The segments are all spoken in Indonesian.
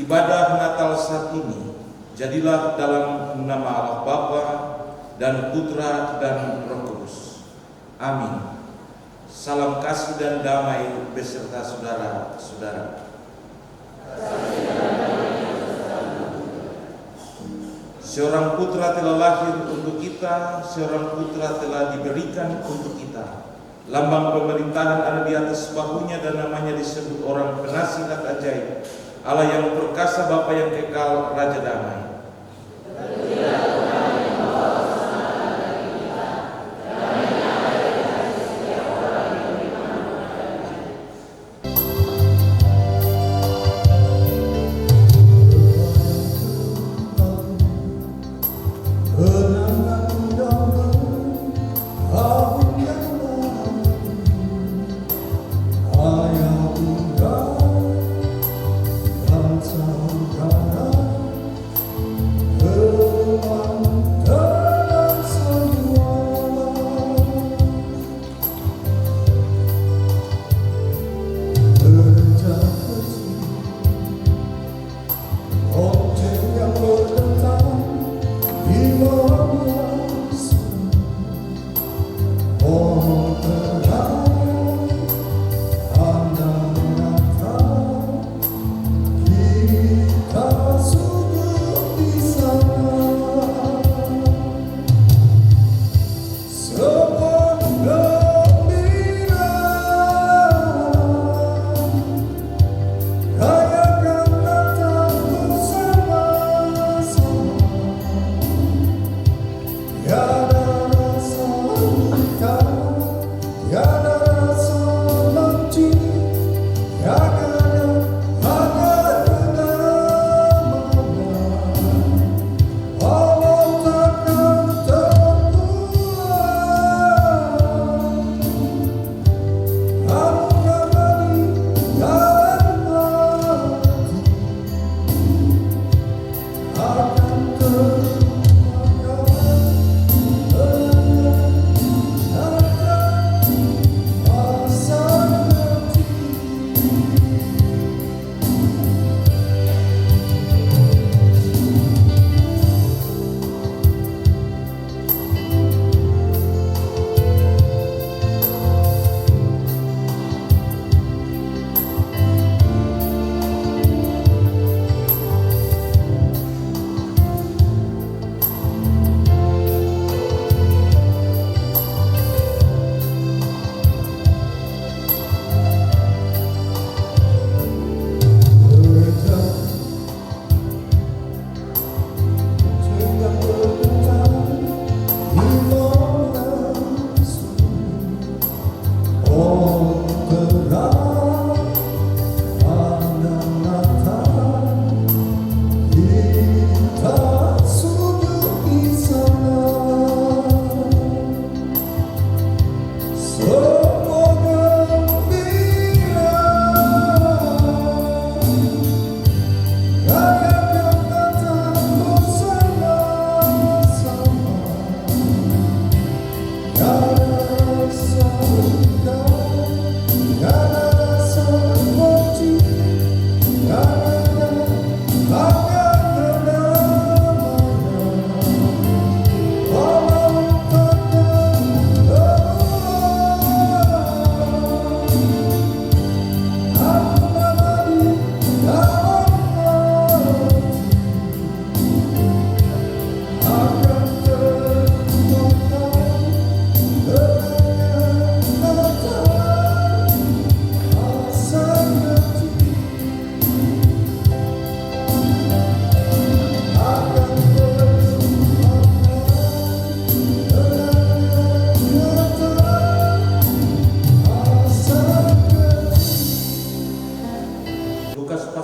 Ibadah Natal saat ini jadilah dalam nama Allah Bapa dan Putra dan Roh Kudus. Amin. Salam kasih dan damai beserta saudara-saudara. Seorang putra telah lahir untuk kita, seorang putra telah diberikan untuk kita. Lambang pemerintahan ada di atas bahunya dan namanya disebut orang penasihat ajaib, Allah yang perkasa, Bapa yang kekal, Raja damai.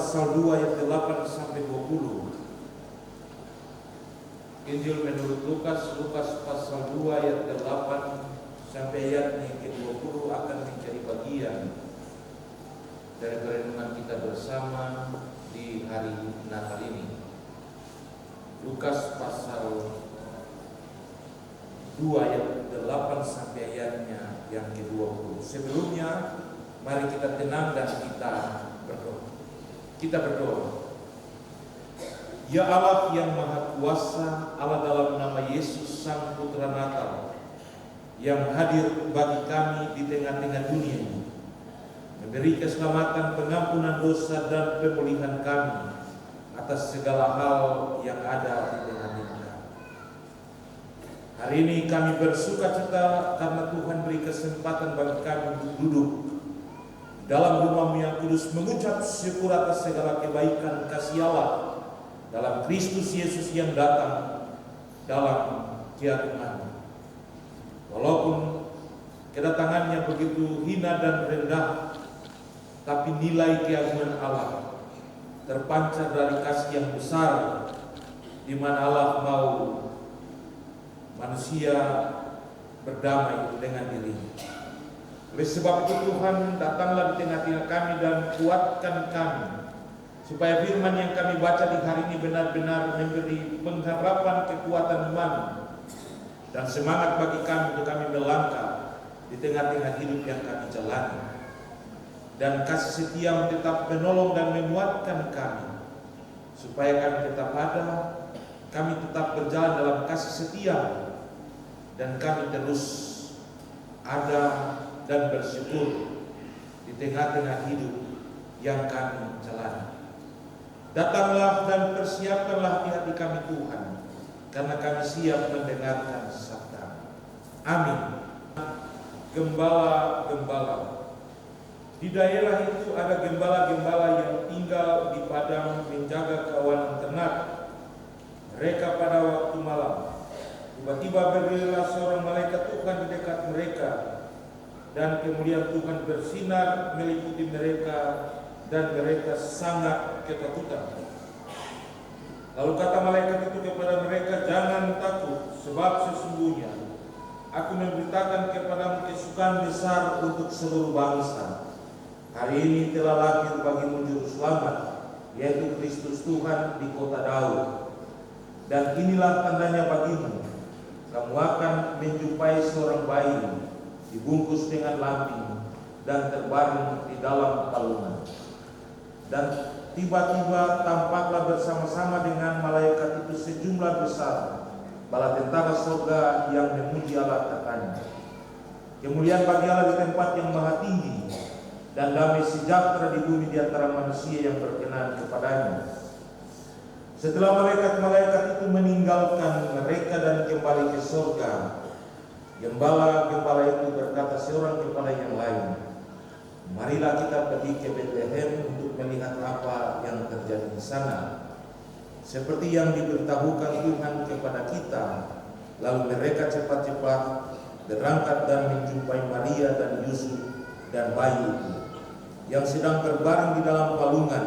pasal 2 ayat 8 sampai 20. Injil menurut Lukas pasal 2 ayat 8 sampai ayat yang ke-20 akan menjadi bagian dari perenungan kita bersama di hari Natal ini. Lukas pasal 2 ayat 8 sampai ayatnya yang ke-20. Sebelumnya mari kita tenang dan kita berdoa. Kita berdoa. Ya Allah yang Maha Kuasa, Allah dalam nama Yesus Sang Putra Natal yang hadir bagi kami di tengah-tengah dunia ini, memberi keselamatan, pengampunan dosa dan pemulihan kami atas segala hal yang ada di tengah-tengah kami. Hari ini kami bersuka cita karena Tuhan beri kesempatan bagi kami untuk duduk dalam rumah-Mu yang kudus, mengucap syukur atas segala kebaikan kasih Allah dalam Kristus Yesus yang datang dalam keagungan. Walaupun kedatangannya begitu hina dan rendah, tapi nilai keagungan Allah terpancar dari kasih yang besar, di mana Allah mau manusia berdamai dengan dirinya. Oleh sebab itu Tuhan, datanglah di tengah-tengah kami dan kuatkan kami, supaya firman yang kami baca di hari ini benar-benar memberi pengharapan, kekuatan iman, dan semangat bagi kami untuk kami melangkah di tengah-tengah hidup yang kami jalani. Dan kasih setia tetap menolong dan menguatkan kami, supaya kami tetap ada, kami tetap berjalan dalam kasih setia, dan kami terus ada dan bersyukur di tengah-tengah hidup yang kami jalani. Datanglah dan persiapkanlah di hati kami Tuhan, karena kami siap mendengarkan sabda. Amin. Gembala-gembala. Di daerah itu ada gembala-gembala yang tinggal di padang menjaga kawanan ternak. Mereka pada waktu malam, tiba-tiba berdirilah seorang malaikat Tuhan di dekat mereka, dan kemudian Tuhan bersinar meliputi mereka, dan mereka sangat ketakutan. Lalu kata malaikat itu kepada mereka, "Jangan takut, sebab sesungguhnya aku memberitakan kepadamu kesukaan besar untuk seluruh bangsa. Hari ini telah lahir bagimu juru selamat, yaitu Kristus Tuhan di kota Daud. Dan inilah tandanya bagimu, kamu akan menjumpai seorang bayi dibungkus dengan lampin dan terbaring di dalam palungan." Dan tiba-tiba tampaklah bersama-sama dengan malaikat itu sejumlah besar bala tentara surga yang memuji Allah katanya, "Kemuliaan bagi Allah di tempat yang maha tinggi, dan damai sejahtera di bumi di antara manusia yang berkenan kepadanya." Setelah malaikat-malaikat itu meninggalkan mereka dan kembali ke surga, gembala-gembala itu berkata seorang kepada yang lain, "Marilah kita pergi ke Bethlehem untuk melihat apa yang terjadi di sana, seperti yang diberitahukan Tuhan kepada kita." Lalu mereka cepat-cepat berangkat dan menjumpai Maria dan Yusuf dan bayi itu yang sedang berbaring di dalam palungan.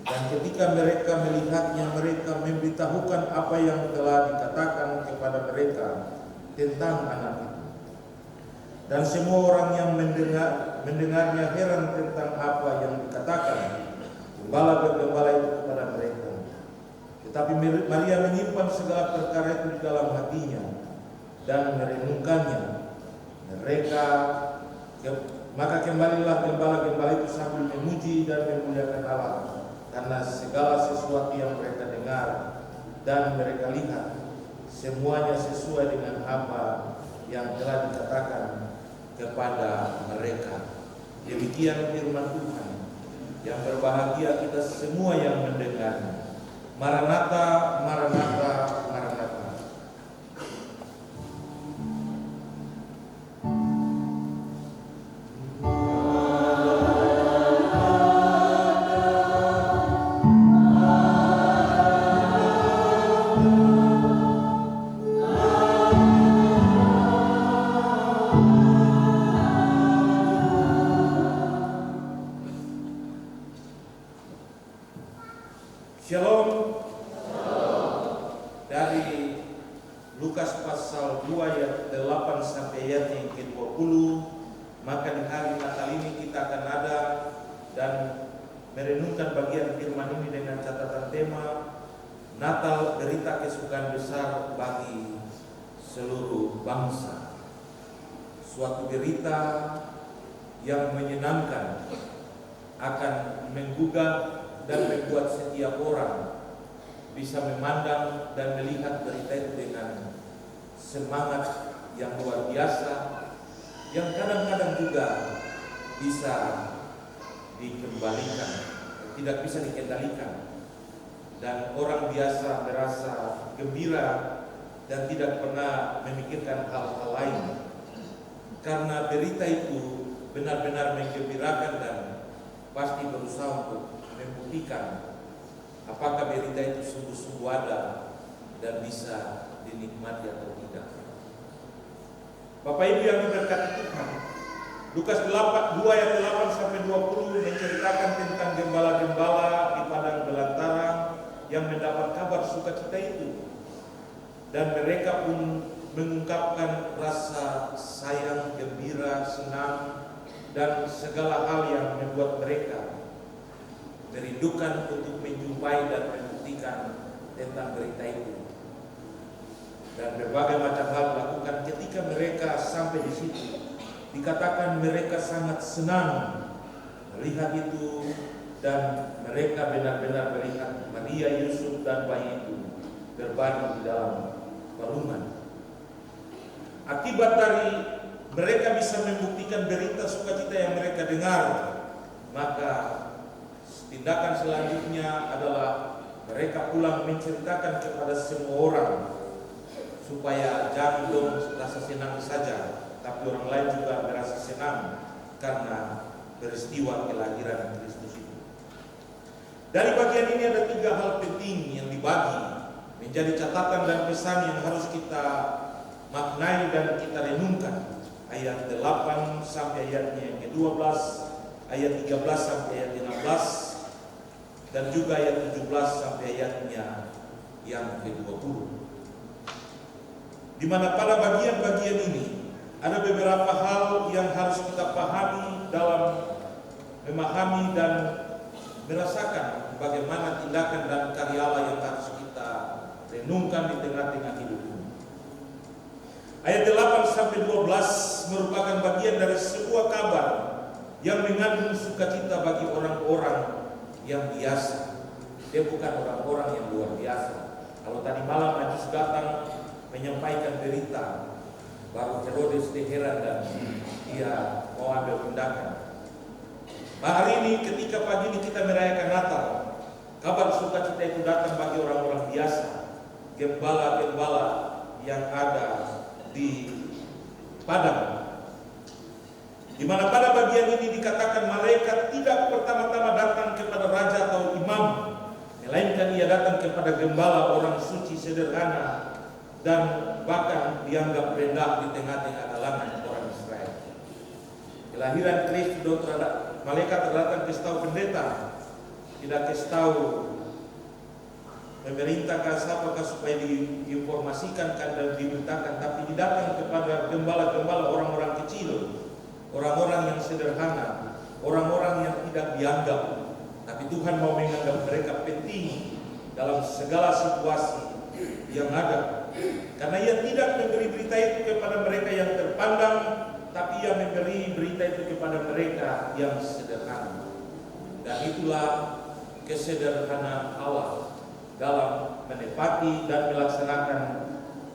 Dan ketika mereka melihatnya, mereka memberitahukan apa yang telah dikatakan kepada mereka tentang anak itu. Dan semua orang yang mendengarnya heran tentang apa yang dikatakan gembala-gembala itu kepada mereka. Tetapi Maria menyimpan segala perkara itu di dalam hatinya dan merenungkannya. Maka kembalilah gembala-gembala itu sambil memuji dan memuliakan Allah, karena segala sesuatu yang mereka dengar dan mereka lihat, semuanya sesuai dengan apa yang telah dikatakan kepada mereka. Demikian firman Tuhan. Yang berbahagia kita semua yang mendengarnya. Maranatha, Maranatha, Maranatha. Shalom. Dari Lukas pasal 2 ayat 8 sampai ayat yang ke-20. Maka di hari Natal ini kita akan ada dan merenungkan bagian firman ini dengan catatan tema Natal, berita kesukaan besar bagi seluruh bangsa. Suatu berita yang menyenangkan akan menggugah dan membuat setiap orang bisa memandang dan melihat berita itu dengan semangat yang luar biasa, yang kadang-kadang juga bisa dikembalikan, tidak bisa dikendalikan, dan orang biasa merasa gembira dan tidak pernah memikirkan hal-hal lain karena berita itu benar-benar menggembirakan dan pasti berusaha untuk membuktikan apakah berita itu sungguh-sungguh ada dan bisa dinikmati atau tidak. Bapak Ibu yang diberkati Tuhan, Lukas 2 ayat 8 sampai 20 menceritakan tentang gembala-gembala di padang belantara yang mendapat kabar sukacita itu, dan mereka pun mengungkapkan rasa sayang, gembira, senang, dan segala hal yang membuat mereka merindukan untuk menjumpai dan membuktikan tentang berita itu. Dan berbagai macam hal dilakukan ketika mereka sampai di situ. Dikatakan mereka sangat senang melihat itu, dan mereka benar-benar melihat Maria, Yusuf, dan bayi itu berbaring di dalam palungan. Akibat dari mereka bisa membuktikan berita sukacita yang mereka dengar, maka tindakan selanjutnya adalah mereka pulang menceritakan kepada semua orang, supaya jangan dong rasa senang saja, tapi orang lain juga merasa senang karena peristiwa kelahiran Kristus itu. Dari bagian ini ada 3 hal penting yang dibagi menjadi catatan dan pesan yang harus kita maknai dan kita renungkan. Ayat 8 sampai ayatnya yang ke-12, ayat 13 sampai ayat 16, dan juga ayat 17 sampai ayatnya yang ke-20. Di mana pada bagian-bagian ini ada beberapa hal yang harus kita pahami dalam memahami dan merasakan bagaimana tindakan dan karya Allah yang harus kita renungkan di tengah-tengah hidup ini. Ayat 8 sampai 12 merupakan bagian dari sebuah kabar yang mengandung sukacita bagi orang-orang yang biasa. Dia bukan orang-orang yang luar biasa. Kalau tadi malam Majus datang menyampaikan berita, baru Herodes heran dan dia mau ambil tindakan. Hari ini ketika pagi ini kita merayakan Natal, kabar sukacita itu datang bagi orang-orang biasa, gembala-gembala yang ada di padang. Di mana pada bagian ini dikatakan malaikat tidak pertama-tama datang kepada raja atau imam, melainkan ia datang kepada gembala orang suci sederhana dan bahkan dianggap rendah di tengah-tengah kalangan orang Israel. Kelahiran Kristus malaikat datang kasih tahu pendeta, tidak kasih tahu memerintahkan siapakah supaya diinformasikan dan diberitakan, tapi didatang kepada gembala-gembala orang-orang kecil, orang-orang yang sederhana, orang-orang yang tidak dianggap, tapi Tuhan mau menganggap mereka penting dalam segala situasi yang ada, karena ia tidak memberi berita itu kepada mereka yang terpandang, tapi ia memberi berita itu kepada mereka yang sederhana. Dan itulah kesederhanaan Allah dalam menepati dan melaksanakan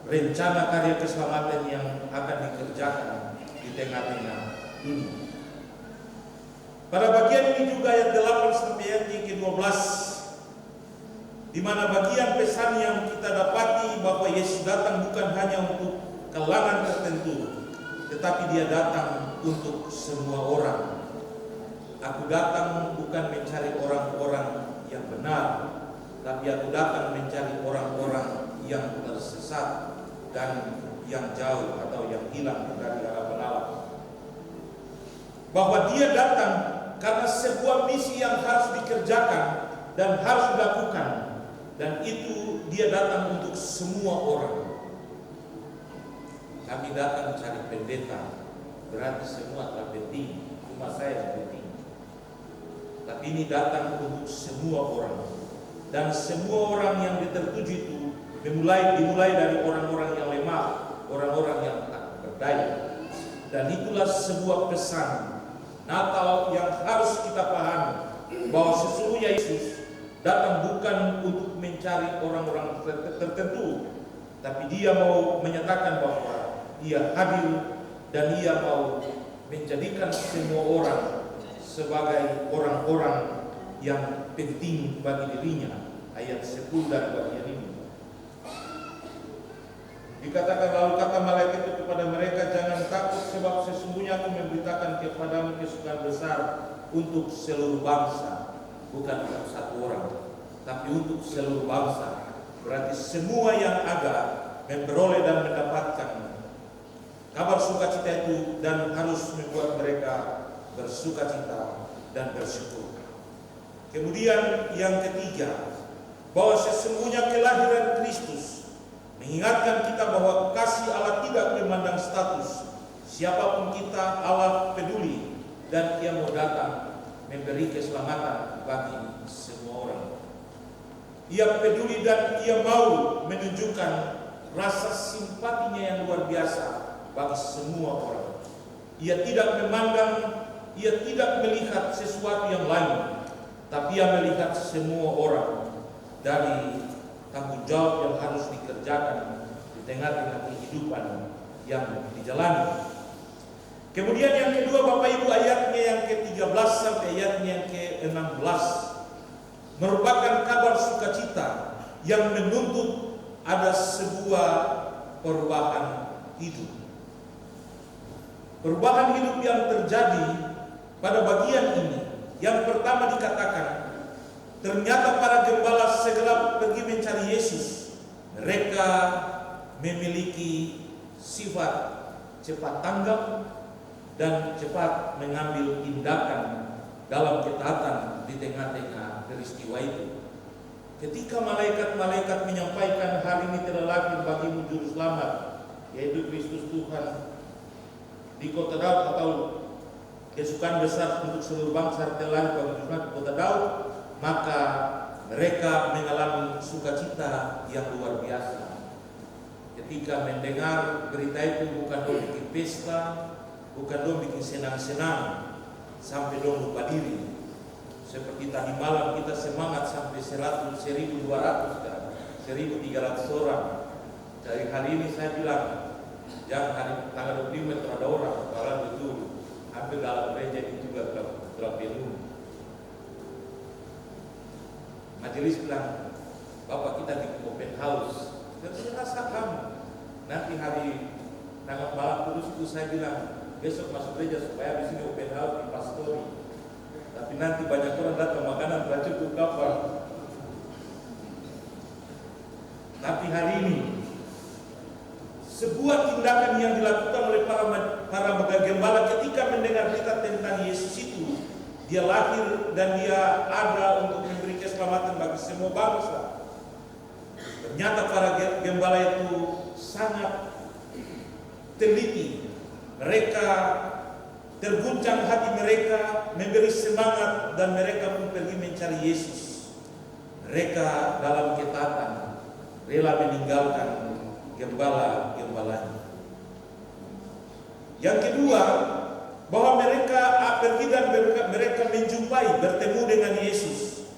rencana karya keselamatan yang akan dikerjakan di tengah-tengah ini. Pada bagian ini juga ayat 8 sampai ayat ke-12, di mana bagian pesan yang kita dapati bahwa Yesus datang bukan hanya untuk kalangan tertentu, tetapi dia datang untuk semua orang. Aku datang bukan mencari orang-orang yang benar, tapi aku datang mencari orang-orang yang tersesat dan yang jauh atau yang hilang dari hadapan Allah. Bahwa dia datang karena sebuah misi yang harus dikerjakan dan harus dilakukan, dan itu dia datang untuk semua orang. Kami datang cari pendeta, berarti semua telah penting, cuma saya yang penting. Tapi ini datang untuk semua orang, dan semua orang yang tertuju itu dimulai dari orang-orang yang lemah, orang-orang yang tak berdaya. Dan itulah sebuah pesan Natal yang harus kita pahami, bahwa sesungguhnya Yesus datang bukan untuk mencari orang-orang tertentu, tapi dia mau menyatakan bahwa dia hadir dan dia mau menjadikan semua orang sebagai orang-orang yang penting bagi dirinya. Ayat 10 dari bagian ini dikatakan, lalu kata malaikat itu kepada mereka, jangan takut, sebab sesungguhnya aku memberitakan kepadamu kesukaan besar untuk seluruh bangsa. Bukan untuk satu orang, tapi untuk seluruh bangsa. Berarti semua yang ada memperoleh dan mendapatkan kabar sukacita itu, dan harus membuat mereka bersukacita dan bersyukur. Kemudian yang ketiga, bahwa sesungguhnya kelahiran Kristus mengingatkan kita bahwa kasih Allah tidak memandang status. Siapapun kita, Allah peduli, dan Ia mau datang memberi keselamatan bagi semua orang. Ia peduli dan Ia mau menunjukkan rasa simpatinya yang luar biasa bagi semua orang. Ia tidak memandang, Ia tidak melihat sesuatu yang lain, tapi Ia melihat semua orang dari tanggung jawab yang harus dikerjakan di tengah-tengah kehidupan yang dijalani. Kemudian yang kedua, Bapak Ibu, ayatnya yang ke-13 sampai ayatnya yang ke-16 merupakan kabar sukacita yang menuntut ada sebuah perubahan hidup. Perubahan hidup yang terjadi pada bagian ini. Yang pertama dikatakan, ternyata para gembala segera pergi mencari Yesus. Mereka memiliki sifat cepat tanggap dan cepat mengambil tindakan dalam ketaatan di tengah-tengah peristiwa itu. Ketika malaikat-malaikat menyampaikan, hari ini telah lahir bagimu juru selamat, yaitu Kristus Tuhan, di kota Daud, atau kesukaan besar untuk seluruh bangsa telah bagi juru selamat di kota Daud, maka mereka mengalami sukacita yang luar biasa. Ketika mendengar berita itu, bukan dong bikin pesta, bukan dong bikin senang-senang sampai dong lupa diri. Seperti tadi malam kita semangat sampai 1.200 dan 1.300 orang. Dari hari ini saya bilang, jangan hari tanggal 25 itu ada orang, kalau betul hampir dalam gereja itu juga telah penuh. Majelis bilang, Bapak kita di open house, dan saya rasa kamu nanti hari tanggal malam kudus itu saya bilang, besok masuk gereja supaya di sini open house di pastori. Tapi nanti banyak orang datang, makanan tidak cukup kapan. Tapi hari ini sebuah tindakan yang dilakukan oleh para gembala ketika mendengar berita tentang Yesus itu, dia lahir dan dia ada untuk memberi keselamatan bagi semua bangsa. Ternyata para gembala itu sangat teliti. Mereka terguncang hati mereka, memberi semangat, dan mereka pun pergi mencari Yesus. Mereka dalam ketaatan rela meninggalkan gembala-gembalanya. Yang kedua, bahwa mereka pergi dan mereka menjumpai, bertemu dengan Yesus.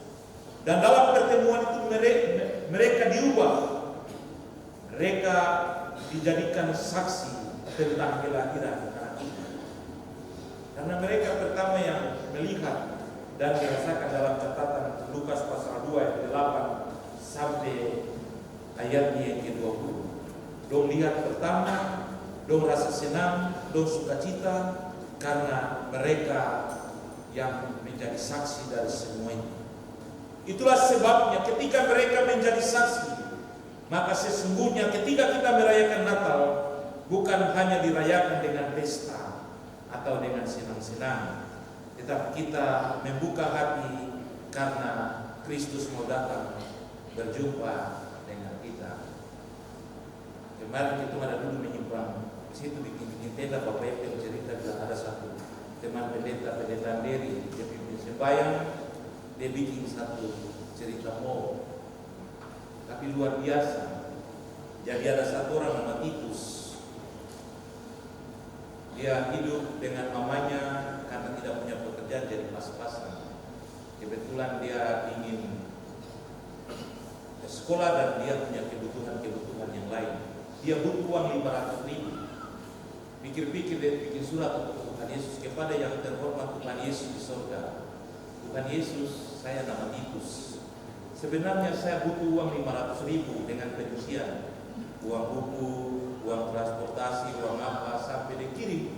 Dan dalam pertemuan itu mereka diubah. Mereka dijadikan saksi tentang kelahiran anak itu. Karena mereka pertama yang melihat dan dirasakan dalam catatan Lukas pasal 2 ayat 8 sampai ayatnya yang ke-20. Dong lihat pertama, dong rasa senang, dong sukacita, karena mereka yang menjadi saksi dari semua ini. Itulah sebabnya ketika mereka menjadi saksi, maka sesungguhnya ketika kita merayakan Natal, bukan hanya dirayakan dengan pesta atau dengan senang-senang, tetapi kita membuka hati karena Kristus mau datang berjumpa dengan kita. Kemarin kita ada dulu menyimpang di situ bikin tenda, Bapak yang cerita bilang ada satu teman pendeta Deri, dia pimpin sembahyang, dia bikin satu cerita mau, tapi luar biasa. Jadi ada satu orang nama Titus, dia hidup dengan mamanya karena tidak punya pekerjaan, jadi pas-pasan. Kebetulan dia ingin sekolah dan dia punya kebutuhan yang lain. Dia butuh uang 500.000. Pikir-pikir dia bikin surat untuk Tuhan Yesus, kepada yang terhormat Tuhan Yesus di surga. Tuhan Yesus, saya nama Titus. Sebenarnya saya butuh uang 500.000 dengan penyusian, uang buku, uang transportasi, uang apa, sampai dikirim.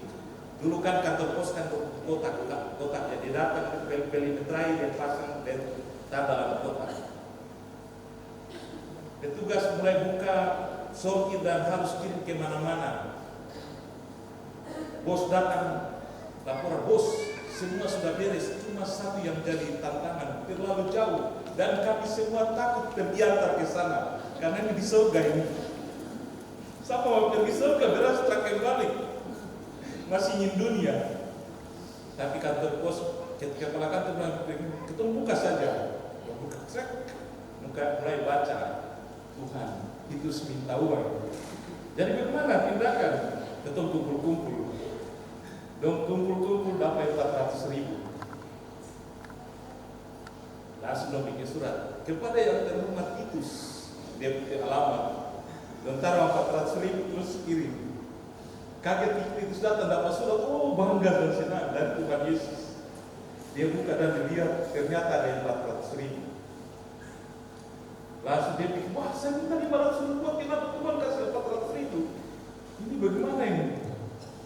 Dulu kan kantor pos kan kotak, jadi datang ke beli metrai dan pasang dan tanda dalam kotak. Petugas mulai buka sortir dan harus kirim ke mana-mana. Bos datang, laporan, bos, semua sudah beres, cuma satu yang jadi tantangan, terlalu jauh, dan kami semua takut terbiantar ke sana, karena ini di surga ini. Siapa mau pergi surga, beras terakhir balik, masih ingin dunia. Tapi kantor pos, kepala kantor bilang, ketemu buka saja, buka, muka mulai baca, Tuhan, itu minta uang. Jadi bagaimana tindakan? Ketemu kumpul-kumpul. Dong kumpul-kumpul dapat 400.000. Langsung dong bikin surat kepada yang terhormat Titus, dia bikin alamat, dan taruh 400.000 terus kirim. Kaget Titus datang dapat surat, oh bangga dan senang dari Tuhan Yesus. Dia buka dan dilihat ternyata ada yang 400.000. Langsung dia pikir, wah saya minta 500.000, kenapa Tuhan kasih 400.000? Ini bagaimana ini?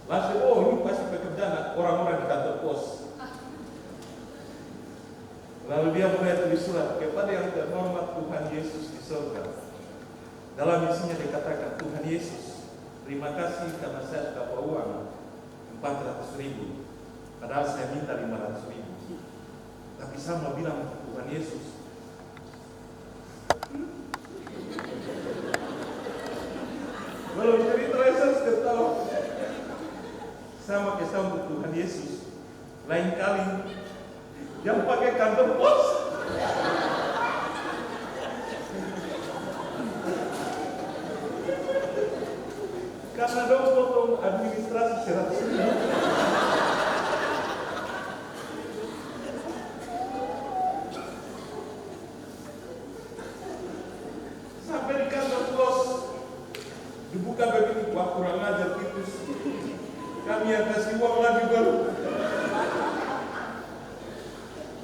Langsung, oh ini pasti pekerjaan orang-orang di kantor pos. Lalu dia mulai tulis surat kepada yang terhormat Tuhan Yesus di surga. Dalam isinya dikatakan, Tuhan Yesus, terima kasih karena saya dapat uang 400.000. Padahal saya minta 500.000. Tapi saya mau bilang Tuhan Yesus, belum cerita saya sudah tahu. Sama kisah untuk Tuhan Yesus. Lain kali yang pakai kantor pos. Karena dong potong administrasi 100.000. Sampai di kantor pos dibuka begini, wah kurang ajar Titus. Kami yang kasih uang lagi baru.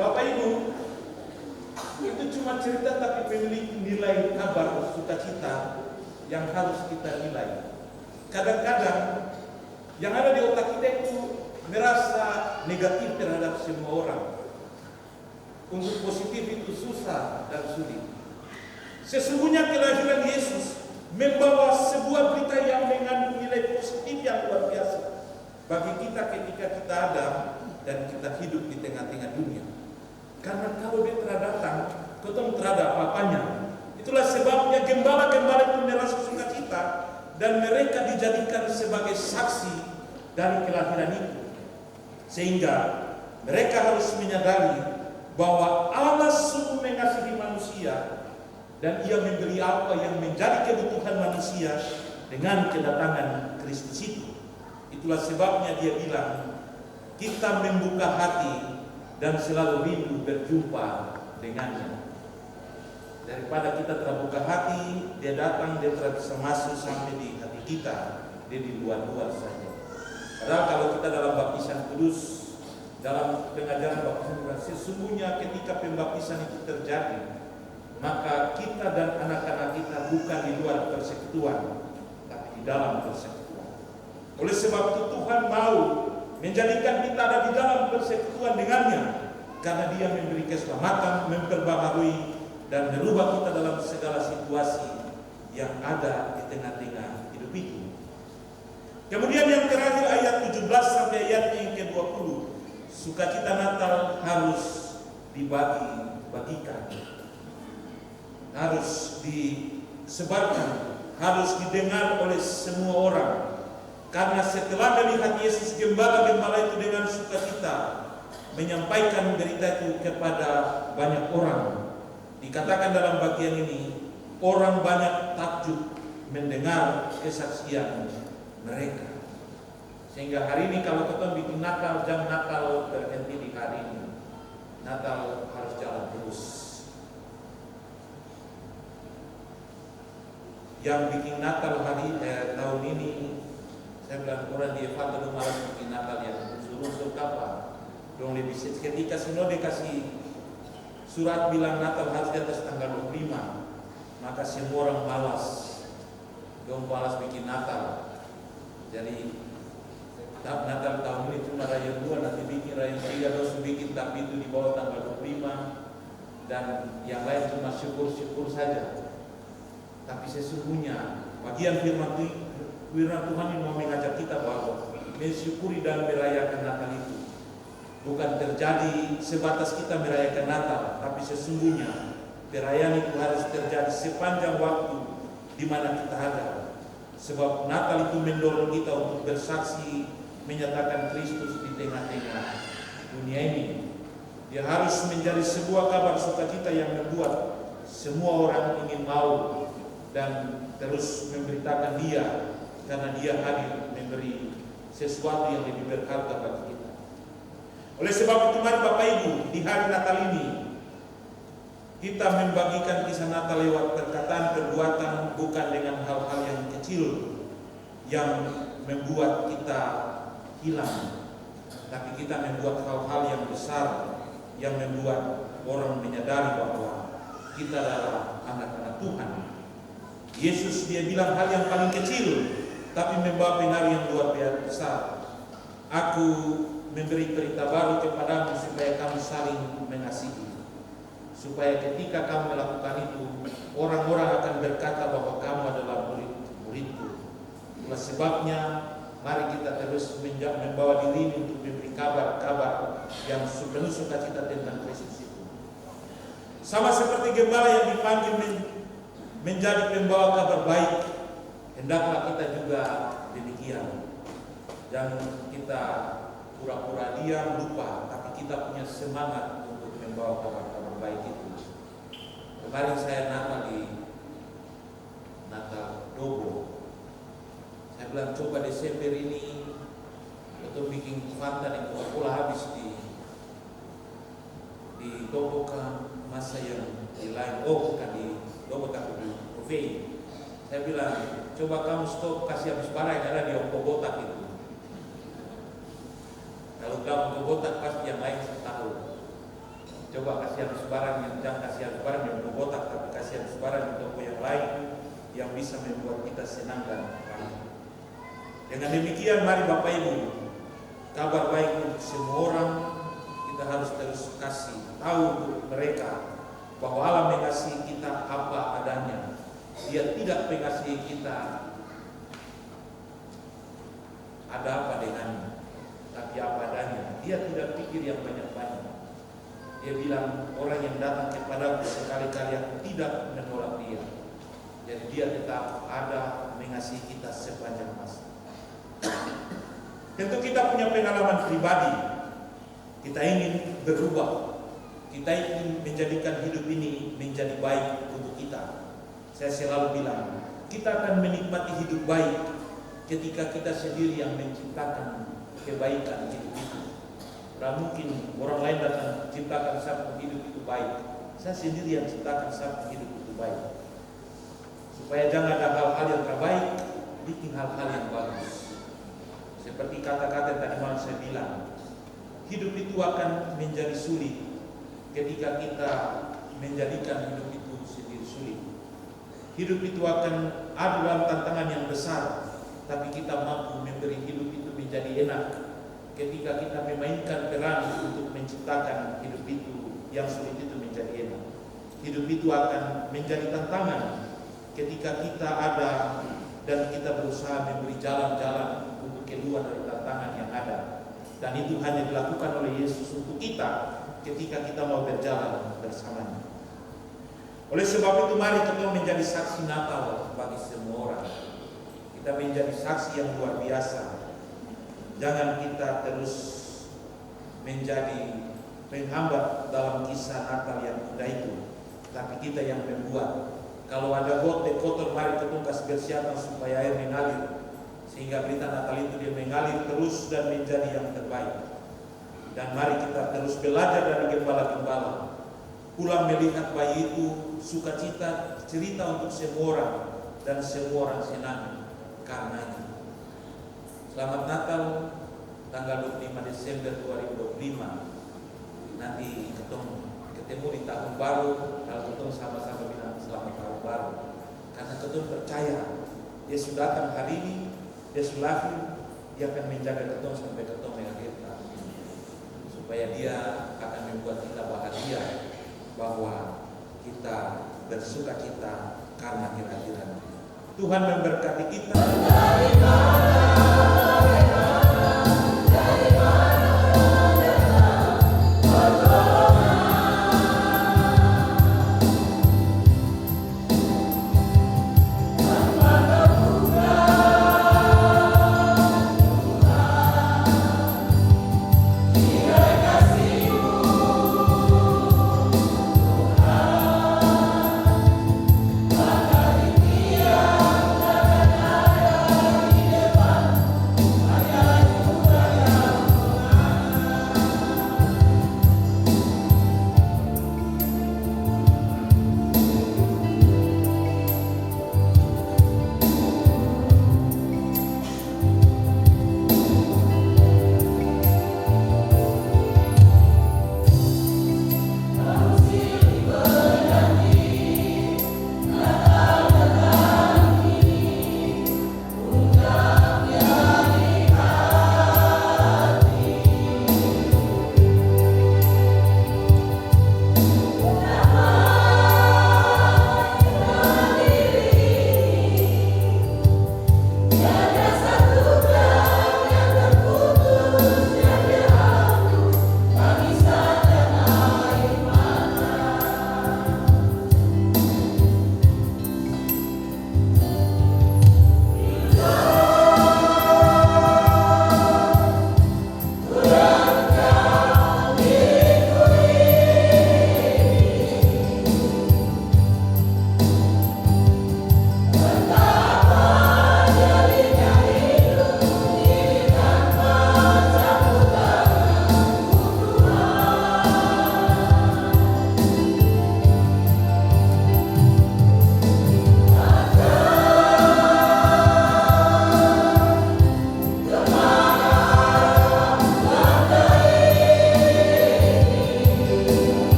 Bapak Ibu, itu cuma cerita tapi memiliki nilai kabar sukacita yang harus kita nilai. Kadang-kadang yang ada di otak kita itu merasa negatif terhadap semua orang. Untuk positif itu susah dan sulit. Sesungguhnya kelahiran Yesus membawa sebuah berita yang mengandung nilai positif yang luar biasa bagi kita ketika kita ada dan kita hidup di tengah-tengah dunia. Karena kalau dia telah datang, kita terhadap apa-apanya. Itulah sebabnya gembala-gembala itu merasa sukacita dan mereka dijadikan sebagai saksi dari kelahiran itu. Sehingga mereka harus menyadari bahwa Allah sungguh mengasihi manusia dan Ia memberi apa yang menjadi kebutuhan manusia dengan kedatangan Kristus itu. Itulah sebabnya dia bilang, kita membuka hati dan selalu rindu berjumpa dengannya. Daripada kita terbuka hati, dia datang, dia tidak bisa masuk sampai di hati kita, dia di luar-luar saja. Padahal kalau kita dalam baptisan kudus, dalam pengajaran baptisan kudus, sesungguhnya ketika pembaptisan itu terjadi, maka kita dan anak-anak kita bukan di luar persekutuan, tapi di dalam persekutuan. Oleh sebab itu Tuhan mau menjadikan kita ada di dalam persekutuan dengannya, karena Dia memberi keselamatan, memperbaharui dan merubah kita dalam segala situasi yang ada di tengah-tengah hidup itu. Kemudian yang terakhir ayat 17 sampai ayat yang ke-20, sukacita Natal harus dibagi-bagikan. harus disebarkan, harus didengar oleh semua orang. Karena setelah melihat Yesus gembala-gembala itu dengan sukacita menyampaikan berita itu kepada banyak orang, dikatakan dalam bagian ini, orang banyak takjub mendengar kesaksian mereka. Sehingga hari ini kalau kita bikin Natal, jangan Natal berhenti di hari ini. Natal harus jalan terus. Yang bikin Natal tahun ini, saya bilang orang di Evata itu malas bikin Natal yang unsur-unsur kapal. Dong lebih ketika sinode kasih surat bilang Natal harus di atas tanggal 25, maka semua orang malas. Dong malas bikin Natal. Jadi Natal tahun ini cuma raya 2, nanti bikin raya 3, terus bikin, tapi itu di bawah tanggal 25, dan yang lain cuma syukur-syukur saja. Tapi sesungguhnya bagian firman Tuhan ini mau mengajak kita bahwa mensyukuri dan merayakan Natal itu bukan terjadi sebatas kita merayakan Natal, tapi sesungguhnya perayaan itu harus terjadi sepanjang waktu di mana kita ada. Sebab Natal itu mendorong kita untuk bersaksi menyatakan Kristus di tengah-tengah dunia ini. Dia harus menjadi sebuah kabar sukacita yang membuat semua orang ingin mau dan terus memberitakan Dia, karena Dia hadir memberi sesuatu yang lebih berharga bagi kita. Oleh sebab itu mari Bapak Ibu, di hari Natal ini kita membagikan kisah Natal lewat perkataan perbuatan, bukan dengan hal-hal yang kecil yang membuat kita hilang, tapi kita membuat hal-hal yang besar yang membuat orang menyadari bahwa kita adalah anak-anak Tuhan. Yesus dia bilang hal yang paling kecil tapi membawa pengaruh yang luar biasa besar. Aku memberi berita baru kepadamu supaya kamu saling mengasihi, supaya ketika kamu melakukan itu orang-orang akan berkata bahwa kamu adalah murid-muridku. Itulah sebabnya mari kita terus membawa diri ini untuk memberi kabar-kabar yang penuh sukacita tentang Kristus itu. Sama seperti gembala yang dipanggil menjadi pembawa kabar baik, hendaklah kita juga demikian. Jangan kita pura-pura diam, lupa, tapi kita punya semangat untuk membawa kabar-kabar baik itu. Kemarin saya Natal di Natal Dobo. Saya bilang coba Desember ini untuk bikin Fanta dan Coca-Cola habis di Dobo kan masa yang di lain, bukan di Dobo tapi di Ove. Saya bilang coba kamu stop kasih habis barang yang ada di Ongko Botak itu. Kalau kamu ke Botak pasti yang lain tahu. Coba kasih habis barang yang jangan kasih habis barang yang Ongko Botak, tapi kasih habis barang di toko yang lain yang bisa membuat kita senang dan bangga. Dengan demikian mari Bapak Ibu, kabar baik untuk semua orang kita harus terus kasih tahu untuk mereka bahwa Allah mengasihi kita apa adanya. Dia tidak mengasihi kita ada apa dengannya, tapi apa adanya. Dia tidak pikir yang banyak-banyak. Dia bilang orang yang datang kepadaku sekali-kali aku tidak menolak dia. Jadi dia tetap ada mengasihi kita sepanjang masa. Tentu kita punya pengalaman pribadi. Kita ingin berubah. Kita ingin menjadikan hidup ini menjadi baik untuk kita. Saya selalu bilang, kita akan menikmati hidup baik ketika kita sendiri yang menciptakan kebaikan hidup itu. Tidak mungkin orang lain datang menciptakan satu hidup itu baik. Saya sendiri yang menciptakan satu hidup itu baik. Supaya jangan ada hal-hal yang terbaik, bikin hal-hal yang bagus. Seperti kata-kata tadi malam saya bilang, hidup itu akan menjadi sulit ketika kita menjadikan hidup itu sendiri sulit. Hidup itu akan ada dalam tantangan yang besar, tapi kita mampu memberi hidup itu menjadi enak ketika kita memainkan peran untuk menciptakan hidup itu yang sulit itu menjadi enak. Hidup itu akan menjadi tantangan ketika kita ada dan kita berusaha memberi jalan-jalan untuk keluar dari tantangan yang ada. Dan itu hanya dilakukan oleh Yesus untuk kita ketika kita mau berjalan bersamanya. Oleh sebab itu mari kita menjadi saksi Natal bagi semua orang. Kita menjadi saksi yang luar biasa. Jangan kita terus menjadi penghambat dalam kisah Natal yang indah itu, tapi kita yang membuat. Kalau ada got kotor, mari kita kasih bersihkan supaya air mengalir, sehingga berita Natal itu dia mengalir terus dan menjadi yang terbaik. Dan mari kita terus belajar dari gembala-gembala, pulang melihat bayi itu sukacita, cerita untuk semua orang, dan semua orang senang karenanya. Selamat Natal tanggal 25 Desember 2025. Nanti ketemu di tahun baru, kalau ketemu sama-sama bilang selamat tahun baru. Karena ketemu percaya Yesus datang hari ini, Yesus lahir, dia akan menjaga ketemu sampai ketemu mengakhirkan. Supaya dia akan membuat kita bahagia bahwa kita bersuka cita karena kehadiran. Tuhan memberkati kita.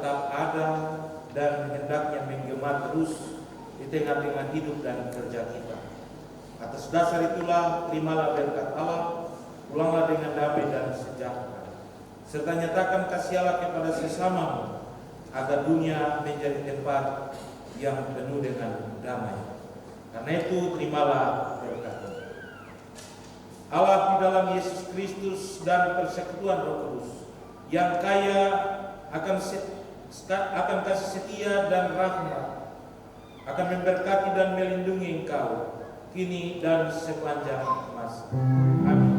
tetap ada dan hendaknya menggema terus di tengah-tengah hidup dan kerja kita. Atas dasar itulah terimalah berkat Allah, pulanglah dengan damai dan sejahtera, serta nyatakan kasih Allah kepada sesamamu, agar dunia menjadi tempat yang penuh dengan damai. Karena itu terimalah berkat Allah di dalam Yesus Kristus dan persekutuan Roh Kudus, yang kaya akan kasih setia dan rahmat, akan memberkati dan melindungi engkau kini dan sepanjang masa. Amin.